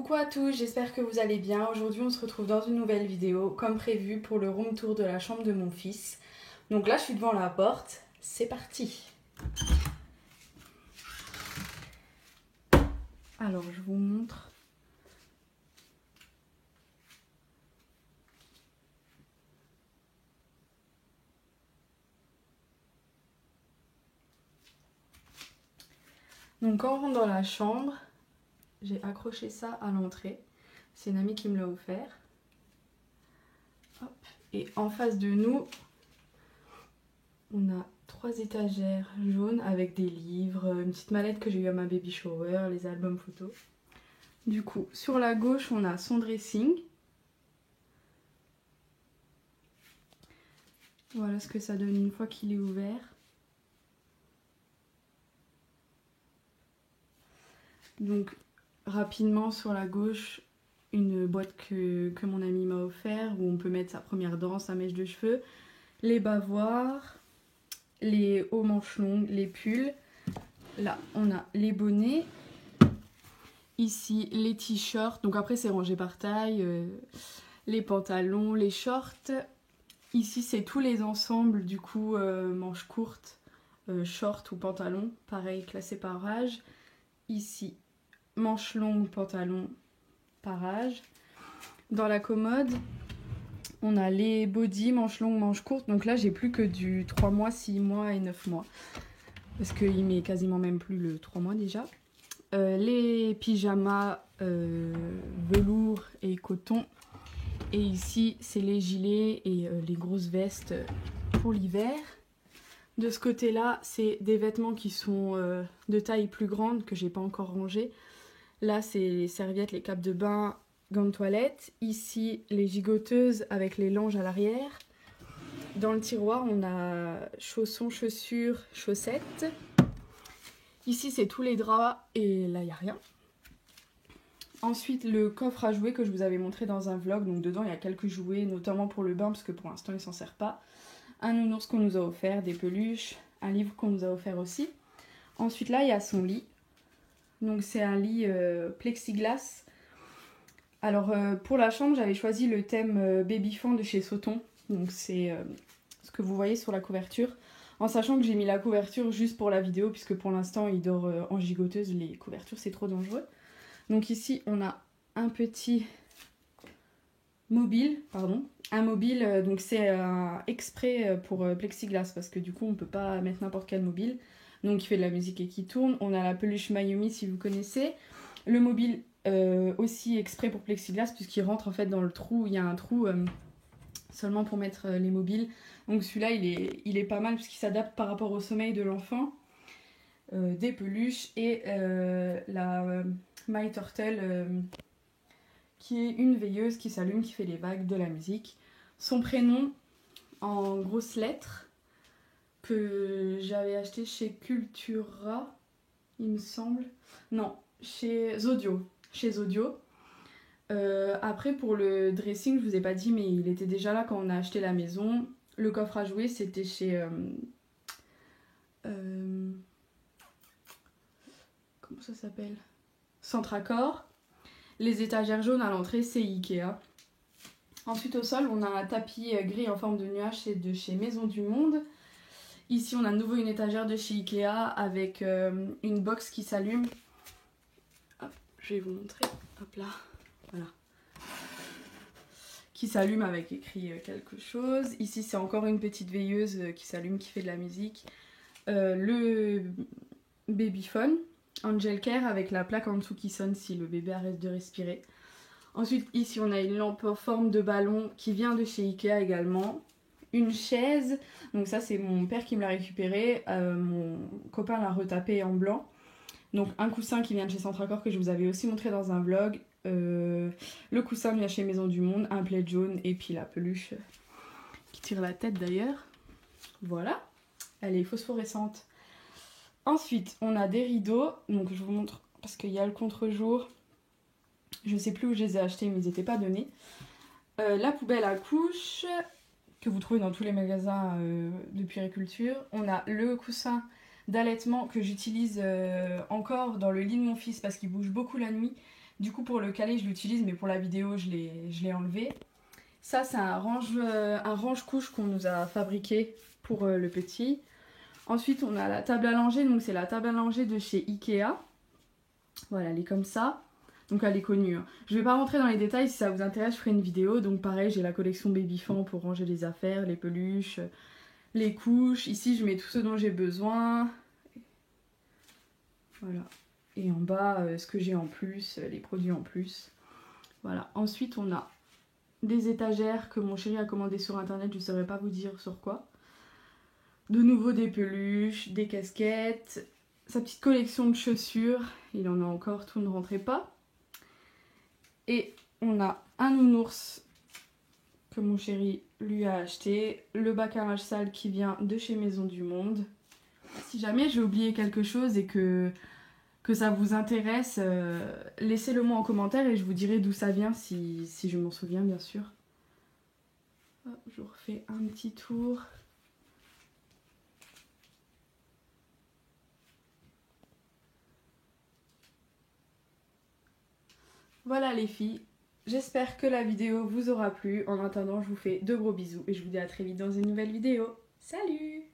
Coucou à tous, j'espère que vous allez bien. Aujourd'hui on se retrouve dans une nouvelle vidéo, comme prévu pour le room tour de la chambre de mon fils. Donc là je suis devant la porte, c'est parti. Alors je vous montre. Donc quand on rentre dans la chambre, j'ai accroché ça à l'entrée. C'est une amie qui me l'a offert. Hop. Et en face de nous, on a 3 étagères jaunes avec des livres, une petite mallette que j'ai eue à ma baby shower, les albums photos. Du coup, sur la gauche, on a son dressing. Voilà ce que ça donne une fois qu'il est ouvert. Donc, rapidement, sur la gauche, une boîte que mon ami m'a offert, où on peut mettre sa première dent, sa mèche de cheveux, les bavoirs, les hauts manches longues, les pulls. Là, on a les bonnets. Ici, les t-shirts. Donc après, c'est rangé par taille. Les pantalons, les shorts. Ici, c'est tous les ensembles, du coup, manches courtes, shorts ou pantalons. Pareil, classé par âge. Ici, manches longues, pantalons par âge. Dans la commode, on a les bodys, manches longues, manches courtes. Donc là, j'ai plus que du 3 mois, 6 mois et 9 mois. Parce qu'il met quasiment même plus le 3 mois déjà. Les pyjamas velours et coton. Et ici, c'est les gilets et les grosses vestes pour l'hiver. De ce côté-là, c'est des vêtements qui sont de taille plus grande que j'ai pas encore rangés. Là, c'est les serviettes, les capes de bain, gants de toilette. Ici, les gigoteuses avec les langes à l'arrière. Dans le tiroir, on a chaussons, chaussures, chaussettes. Ici, c'est tous les draps et là, il n'y a rien. Ensuite, le coffre à jouets que je vous avais montré dans un vlog. Donc dedans, il y a quelques jouets, notamment pour le bain, parce que pour l'instant, il ne s'en sert pas. Un nounours qu'on nous a offert, des peluches, un livre qu'on nous a offert aussi. Ensuite, là, il y a son lit. Donc c'est un lit plexiglas. Alors pour la chambre, j'avais choisi le thème Babyfan de chez Sauton. Donc c'est ce que vous voyez sur la couverture. En sachant que j'ai mis la couverture juste pour la vidéo, puisque pour l'instant il dort en gigoteuse, les couvertures c'est trop dangereux. Donc ici on a un petit mobile, un mobile, donc c'est exprès pour plexiglas, parce que du coup on peut pas mettre n'importe quel mobile. Donc qui fait de la musique et qui tourne. On a la peluche Mayumi si vous connaissez. Le mobile aussi exprès pour plexiglas, puisqu'il rentre en fait dans le trou. Il y a un trou seulement pour mettre les mobiles. Donc celui-là il est pas mal puisqu'il s'adapte par rapport au sommeil de l'enfant. Des peluches et la My Turtle qui est une veilleuse qui s'allume, qui fait les vagues, de la musique. Son prénom en grosses lettres que j'avais acheté chez Cultura, il me semble. Non, chez Zodio. Chez Zodio. Après, pour le dressing, je vous ai pas dit, mais il était déjà là quand on a acheté la maison. Le coffre à jouer, c'était chez... comment ça s'appelle? Centracor. Les étagères jaunes à l'entrée, c'est Ikea. Ensuite, au sol, on a un tapis gris en forme de nuage, c'est de chez Maison du Monde. Ici, on a de nouveau une étagère de chez Ikea avec une box qui s'allume. Hop, je vais vous montrer. Hop là, voilà. Qui s'allume avec écrit quelque chose. Ici, c'est encore une petite veilleuse qui s'allume, qui fait de la musique. Le babyphone, Angel Care, avec la plaque en dessous qui sonne si le bébé arrête de respirer. Ensuite, ici, on a une lampe en forme de ballon qui vient de chez Ikea également. Une chaise, donc ça c'est mon père qui me l'a récupéré, mon copain l'a retapé en blanc. Donc un coussin qui vient de chez Centracor que je vous avais aussi montré dans un vlog. Le coussin vient chez Maison du Monde, un plaid jaune et puis la peluche qui tire la tête d'ailleurs. Voilà, elle est phosphorescente. Ensuite on a des rideaux, donc je vous montre parce qu'il y a le contre-jour. Je sais plus où je les ai achetés mais ils n'étaient pas donnés. La poubelle à couches que vous trouvez dans tous les magasins de puériculture. On a le coussin d'allaitement que j'utilise encore dans le lit de mon fils parce qu'il bouge beaucoup la nuit. Du coup pour le caler je l'utilise, mais pour la vidéo je l'ai enlevé. Ça c'est un range-couche qu'on nous a fabriqué pour le petit. Ensuite on a la table à langer, donc c'est la table à langer de chez Ikea. Voilà, elle est comme ça. Donc elle est connue. Hein. Je vais pas rentrer dans les détails, si ça vous intéresse je ferai une vidéo. Donc pareil, j'ai la collection Babyfan pour ranger les affaires, les peluches, les couches. Ici je mets tout ce dont j'ai besoin. Voilà. Et en bas, ce que j'ai en plus, les produits en plus. Voilà. Ensuite on a des étagères que mon chéri a commandées sur internet, je ne saurais pas vous dire sur quoi. De nouveau des peluches, des casquettes, sa petite collection de chaussures, il en a encore, tout ne rentrait pas. Et on a un nounours que mon chéri lui a acheté, le bac à linge sale qui vient de chez Maison du Monde. Si jamais j'ai oublié quelque chose et que ça vous intéresse, laissez-le moi en commentaire et je vous dirai d'où ça vient si je m'en souviens bien sûr. Hop, je vous refais un petit tour. Voilà les filles, j'espère que la vidéo vous aura plu. En attendant, je vous fais de gros bisous et je vous dis à très vite dans une nouvelle vidéo. Salut!